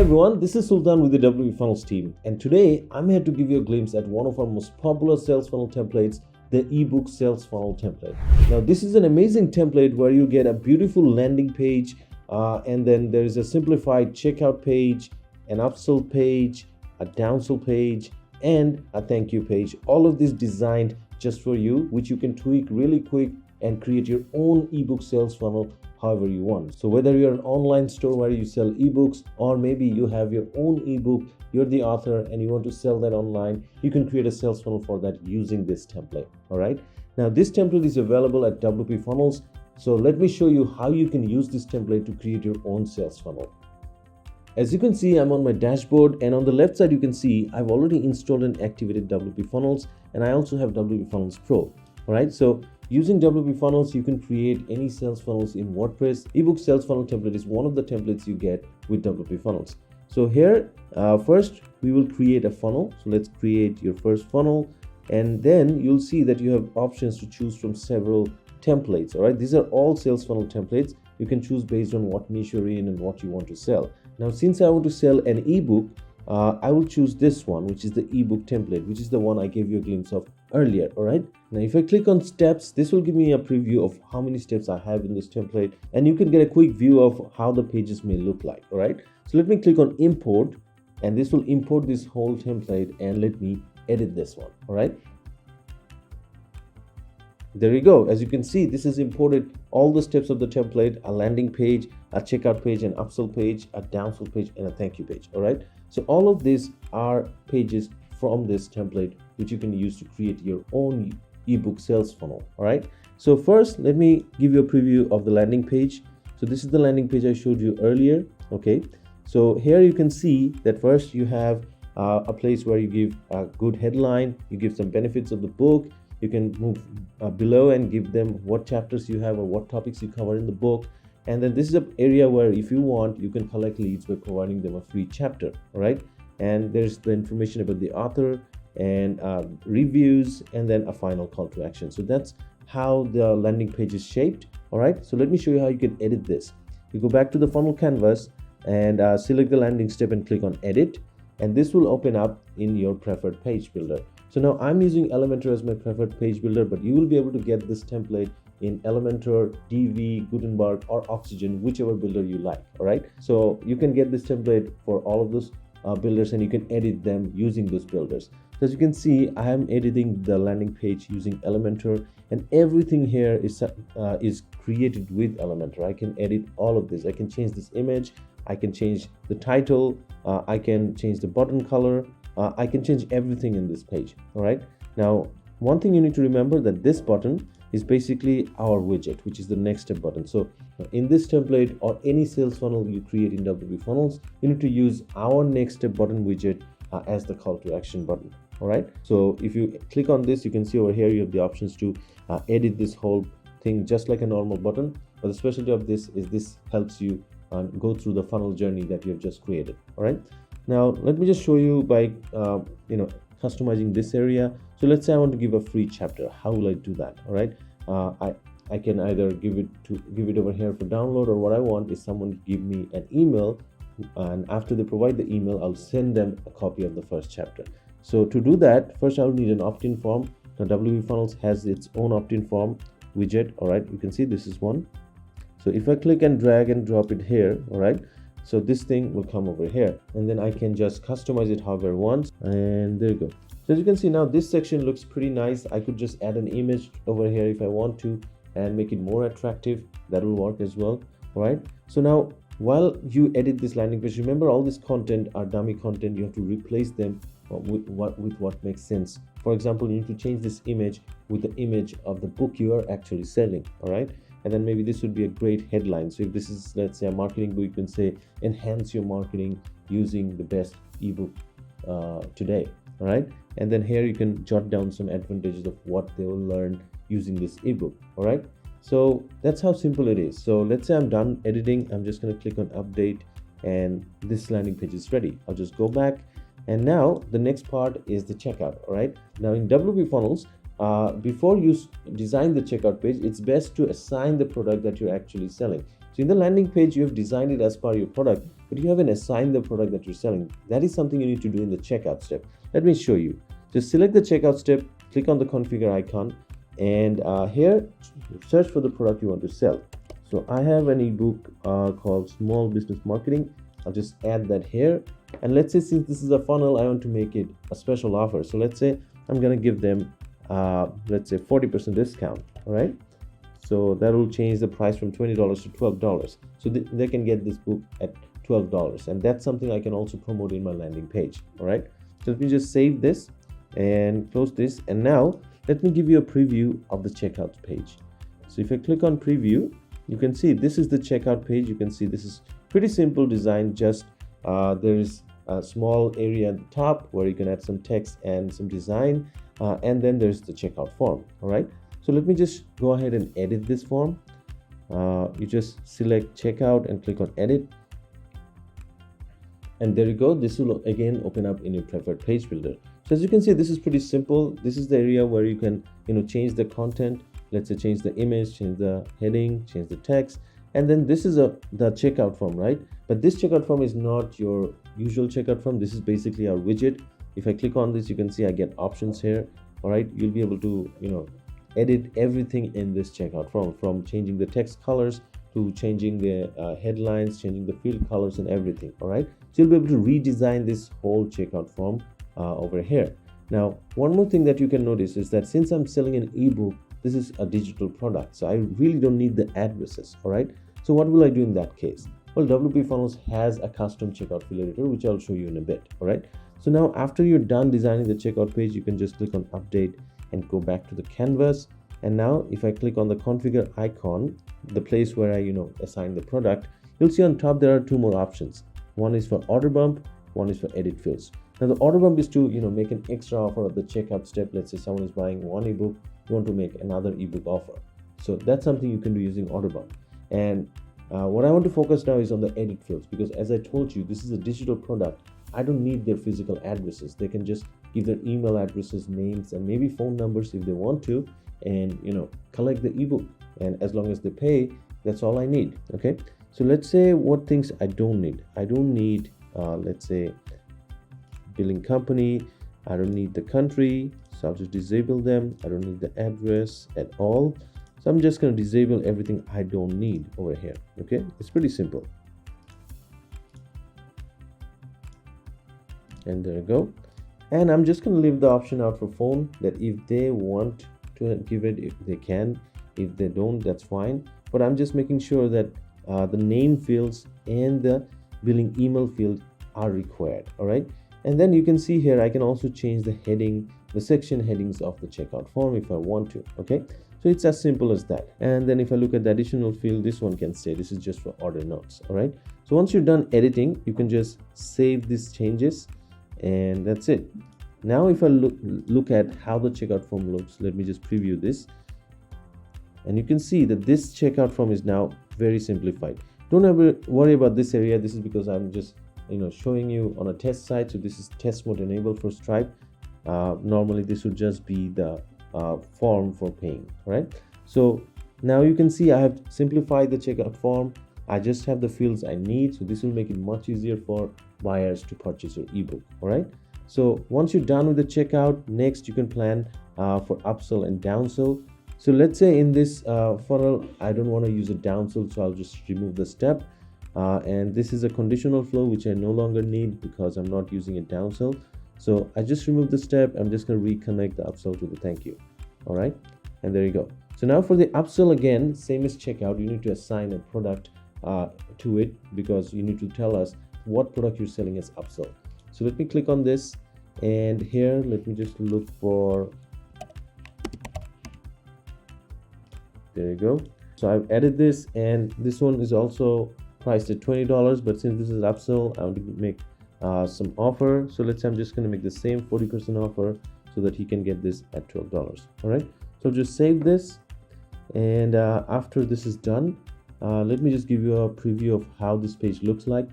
everyone, this is Sultan with the WPFunnels team, and today I'm here to give you a glimpse at one of our most popular sales funnel templates, the ebook sales funnel template. Now this is an amazing template where you get a beautiful landing page, and then there is a simplified checkout page, an upsell page, a downsell page, and a thank you page. All of this designed just for you, which you can tweak really quick and create your own ebook sales funnel however you want. So whether you're an online store where you sell ebooks, or maybe you have your own ebook, you're the author and you want to sell that online, you can create a sales funnel for that using this template. All right, now this template is available at WPFunnels. So let me show you how you can use this template to create your own sales funnel. As you can see, I'm on my dashboard, and on the left side you can see I've already installed and activated WPFunnels, and I also have WPFunnels Pro. All right, so using WPFunnels, you can create any sales funnels in WordPress. Ebook sales funnel template is one of the templates you get with WPFunnels. So here, first we will create a funnel. So let's create your first funnel, and then you'll see that you have options to choose from several templates. All right, these are all sales funnel templates. You can choose based on what niche you're in and what you want to sell. Now, since I want to sell an ebook, I will choose this one, which is the ebook template, which is the one I gave you a glimpse of earlier. All right, now if I click on steps, this will give me a preview of how many steps I have in this template, and you can get a quick view of how the pages may look like. All right, so let me click on import, and this will import this whole template, and let me edit this one. All right, there you go. As you can see, this has imported all the steps of the template: a landing page, a checkout page, an upsell page, a downsell page, and a thank you page. All right, so all of these are pages from this template which you can use to create your own ebook sales funnel. All right, so first let me give you a preview of the landing page. So this is the landing page I showed you earlier. Okay, so here you can see that first you have a place where you give a good headline, you give some benefits of the book. You can move below and give them what chapters you have or what topics you cover in the book. And then this is an area where if you want, you can collect leads by providing them a free chapter. All right, and there's the information about the author and reviews, and then a final call to action. So that's how the landing page is shaped. All right, so let me show you how you can edit this. You go back to the funnel canvas and select the landing step and click on edit, and this will open up in your preferred page builder. So now I'm using Elementor as my preferred page builder, but you will be able to get this template in Elementor, DV, Gutenberg, or Oxygen, whichever builder you like. All right, so you can get this template for all of those builders, and you can edit them using those builders. So as you can see, I am editing the landing page using Elementor, and everything here is created with Elementor. I can edit all of this. I can change this image, I can change the title, I can change the button color, I can change everything in this page. All right, now one thing you need to remember, that this button is basically our widget, which is the next step button. So in this template or any sales funnel you create in WPFunnels, you need to use our next step button widget as the call to action button. All right, so if you click on this, you can see over here you have the options to edit this whole thing just like a normal button. But the specialty of this is this helps you go through the funnel journey that you have just created. All right, now let me just show you by customizing this area. So let's say I want to give a free chapter. How will I do that? All right, I can either give it over here for download, or what I want is someone to give me an email, and after they provide the email, I'll send them a copy of the first chapter. So to do that, first I'll need an opt-in form. Now WPFunnels has its own opt-in form widget. All right, you can see this is one. So if I click and drag and drop it here, all right, so this thing will come over here, and then I can just customize it however I want, and there you go. So as you can see, now this section looks pretty nice. I could just add an image over here if I want to and make it more attractive. That will work as well. All right, so now while you edit this landing page, remember all this content are dummy content. You have to replace them with what makes sense. For example, you need to change this image with the image of the book you are actually selling. All right, and then maybe this would be a great headline. So if this is, let's say, a marketing book, you can say enhance your marketing using the best ebook today. All right, and then here you can jot down some advantages of what they will learn using this ebook. All right, so that's how simple it is. So let's say I'm done editing. I'm just going to click on update, and this landing page is ready. I'll just go back, and now the next part is the checkout. All right, now in WPFunnels, before you design the checkout page, it's best to assign the product that you're actually selling. So in the landing page, you have designed it as per your product, but you haven't assigned the product that you're selling. That is something you need to do in the checkout step. Let me show you. Just select the checkout step, click on the configure icon, and here search for the product you want to sell. So I have an ebook called Small Business Marketing. I'll just add that here. And let's say since this is a funnel, I want to make it a special offer. So let's say I'm going to give them, let's say 40% discount. All right. So that will change the price from $20 to $12. So they can get this book at $12. And that's something I can also promote in my landing page. All right. So let me just save this and close this. And now let me give you a preview of the checkout page. So if I click on preview, you can see this is the checkout page. You can see this is pretty simple design. Just there is a small area at the top where you can add some text and some design, and then there's the checkout form. All right, so let me just go ahead and edit this form. You just select checkout and click on edit, and there you go. This will again open up in your preferred page builder. So as you can see, this is pretty simple. This is the area where you can change the content. Let's say change the image, change the heading, change the text. And then this is the checkout form, right? But this checkout form is not your usual checkout form. This is basically our widget. If I click on this, you can see I get options here. All right, you'll be able to edit everything in this checkout form, from changing the text colors to changing the headlines, changing the field colors and everything. All right, so you'll be able to redesign this whole checkout form over here. Now, one more thing that you can notice is that since I'm selling an ebook, this is a digital product, so I really don't need the addresses. All right, so what will I do in that case? Well, WPFunnels has a custom checkout field editor, which I'll show you in a bit. All right, so now after you're done designing the checkout page, you can just click on update and go back to the canvas. And now if I click on the configure icon, the place where I assign the product, you'll see on top there are two more options. One is for order bump, one is for edit fields. Now the order bump is to make an extra offer at the checkout step. Let's say someone is buying one ebook, you want to make another ebook offer. So that's something you can do using order bump. And what I want to focus now is on the edit fields, because as I told you, this is a digital product. I don't need their physical addresses. They can just give their email addresses, names, and maybe phone numbers if they want to, and collect the ebook. And as long as they pay, that's all I need. Okay, so let's say what things I don't need. I don't need let's say billing company. I don't need the country, so I'll just disable them. I don't need the address at all, so I'm just going to disable everything I don't need over here. Okay, it's pretty simple. And there you go. And I'm just going to leave the option out for phone, that if they want to give it, if they can. If they don't, that's fine. But I'm just making sure that the name fields and the billing email field are required. All right, and then you can see here I can also change the heading, the section headings of the checkout form if I want to. Okay, so it's as simple as that. And then if I look at the additional field, this one can stay. This is just for order notes. All right, so once you're done editing, you can just save these changes, and that's it. Now if I look at how the checkout form looks, let me just preview this, and you can see that this checkout form is now very simplified. Don't ever worry about this area. This is because I'm just showing you on a test site, so this is test mode enabled for Stripe. Normally this would just be the form for paying. Right, so now you can see I have simplified the checkout form. I just have the fields I need, so this will make it much easier for buyers to purchase your ebook. All right, so once you're done with the checkout, next you can plan for upsell and downsell. So let's say in this funnel, I don't want to use a downsell, so I'll just remove the step. And this is a conditional flow, which I no longer need because I'm not using a downsell. So I just remove the step. I'm just going to reconnect the upsell to the thank you. All right, and there you go. So now for the upsell, again, same as checkout, you need to assign a product to it, because you need to tell us what product you're selling as upsell. So let me click on this, and here let me just look for, there you go. So I've added this, and this one is also priced at $20, but since this is upsell, I want to make some offer. So let's say I'm just going to make the same 40% offer so that he can get this at $12. All right, so just save this, and after this is done, let me just give you a preview of how this page looks like.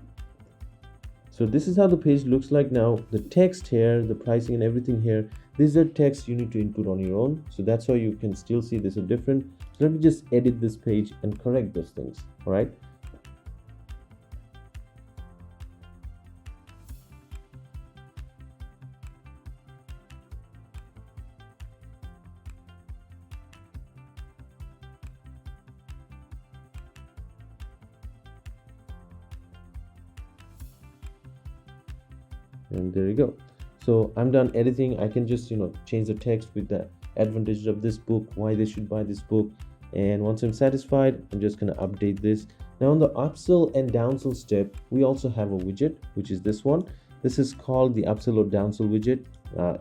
So this is how the page looks like now. The text here, the pricing and everything here, these are text you need to input on your own. So that's why you can still see this is different. So let me just edit this page and correct those things. All right. And there you go. So I'm done editing. I can just change the text with the advantages of this book, why they should buy this book. And once I'm satisfied, I'm just going to update this. Now on the upsell and downsell step, we also have a widget, which is this one. This is called the upsell or downsell widget.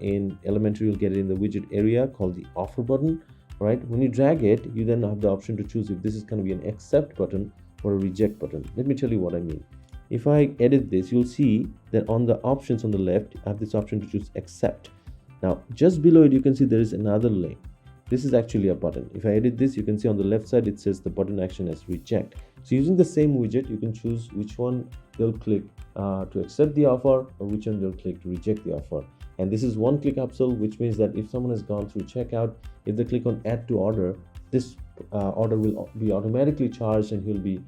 In Elementary, you'll get it in the widget area called the offer button. All right, when you drag it, you then have the option to choose if this is going to be an accept button or a reject button. Let me tell you what I mean. If I edit this, you'll see that on the options on the left, I have this option to choose accept. Now, just below it, you can see there is another link. This is actually a button. If I edit this, you can see on the left side, it says the button action as reject. So using the same widget, you can choose which one they'll click to accept the offer or which one they'll click to reject the offer. And this is one-click upsell, which means that if someone has gone through checkout, if they click on add to order, this order will be automatically charged and he'll be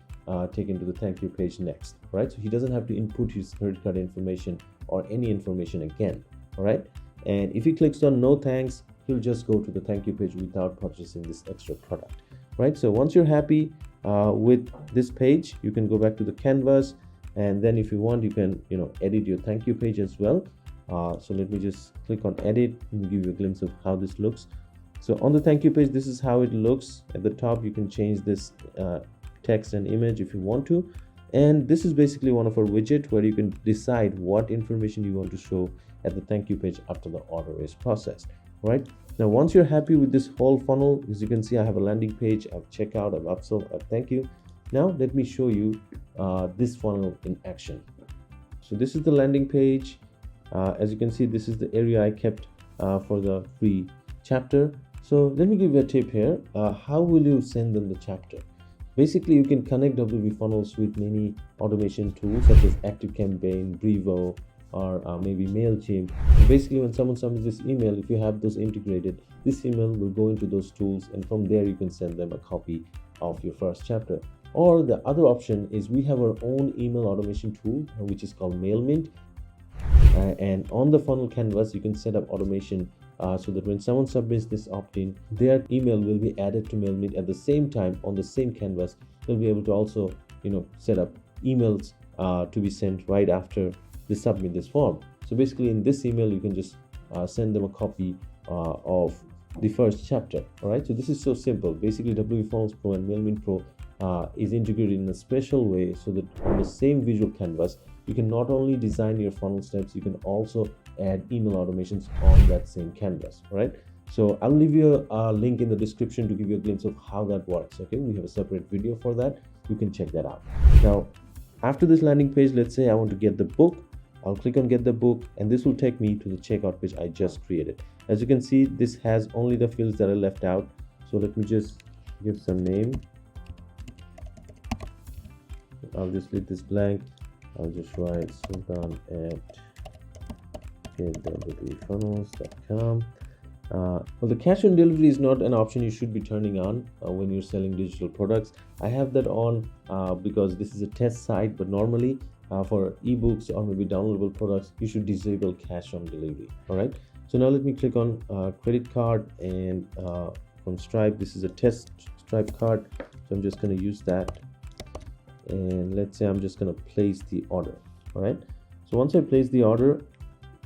taken to the thank you page next, right? So he doesn't have to input his credit card information or any information again, all right? And if he clicks on no thanks, he'll just go to the thank you page without purchasing this extra product, right? So once you're happy with this page, you can go back to the canvas, and then if you want, you can edit your thank you page as well. So let me just click on edit and give you a glimpse of how this looks. So on the thank you page, this is how it looks. At the top, you can change this text and image if you want to, and this is basically one of our widget where you can decide what information you want to show at the thank you page after the order is processed. Right now, once you're happy with this whole funnel, as you can see, I have a landing page, I've checkout, I've upsell, I've thank you. Now let me show you this funnel in action. So this is the landing page. As you can see, this is the area I kept for the free chapter. So let me give you a tip here. How will you send them the chapter? Basically, you can connect WPFunnels with many automation tools such as ActiveCampaign, Brevo, or maybe MailChimp. Basically, when someone submits this email, if you have those integrated, this email will go into those tools, and from there you can send them a copy of your first chapter. Or the other option is we have our own email automation tool, which is called MailMint. And on the funnel canvas, you can set up automation so that when someone submits this opt-in, their email will be added to MailMint at the same time on the same canvas. They'll be able to also, set up emails to be sent right after they submit this form. So basically, in this email, you can just send them a copy of the first chapter. All right. So this is so simple. Basically, WPFunnels Pro and MailMint Pro is integrated in a special way so that on the same visual canvas, you can not only design your funnel steps, you can also add email automations on that same canvas, right? So I'll leave you a link in the description to give you a glimpse of how that works. Okay, we have a separate video for that. You can check that out. Now, after this landing page, let's say I want to get the book. I'll click on get the book, and this will take me to the checkout page I just created. As you can see, this has only the fields that I left out. So let me just give some name. I'll just leave this blank. I'll just write Sultan at WPFunnels.com. Well, the cash on delivery is not an option you should be turning on when you're selling digital products. I have that on because this is a test site, but normally for ebooks or maybe downloadable products, you should disable cash on delivery. All right. So now let me click on credit card, and from Stripe, this is a test Stripe card. So I'm just going to use that. And let's say I'm just going to place the order. All right. So once I place the order,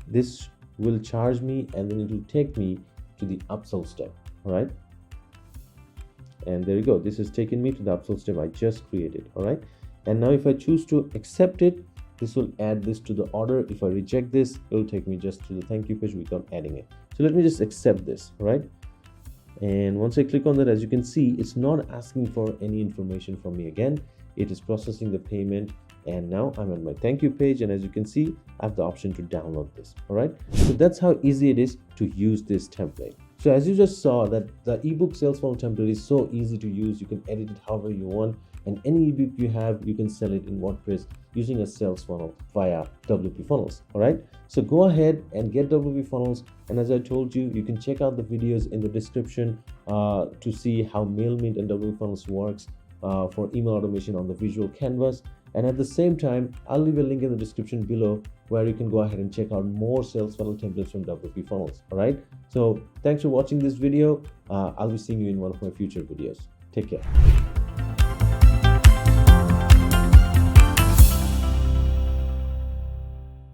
this will charge me, and then it will take me to the upsell step. All right. And there you go. This has taken me to the upsell step I just created. All right. And now if I choose to accept it, this will add this to the order. If I reject this, it will take me just to the thank you page without adding it. So let me just accept this. All right. And once I click on that, as you can see, it's not asking for any information from me again. It is processing the payment, and now I'm on my thank you page, and as you can see, I have the option to download this. All right, so that's how easy it is to use this template. So as you just saw, that the ebook sales funnel template is so easy to use. You can edit it however you want. and any ebook you have, you can sell it in WordPress using a sales funnel via WPFunnels. All right, so go ahead and get WPFunnels, and as I told you, you can check out the videos in the description to see how MailMint and WPFunnels works for email automation on the visual canvas. And at the same time, I'll leave a link in the description below where you can go ahead and check out more sales funnel templates from WPFunnels. All right, so thanks for watching this video. I'll be seeing you in one of my future videos. Take care.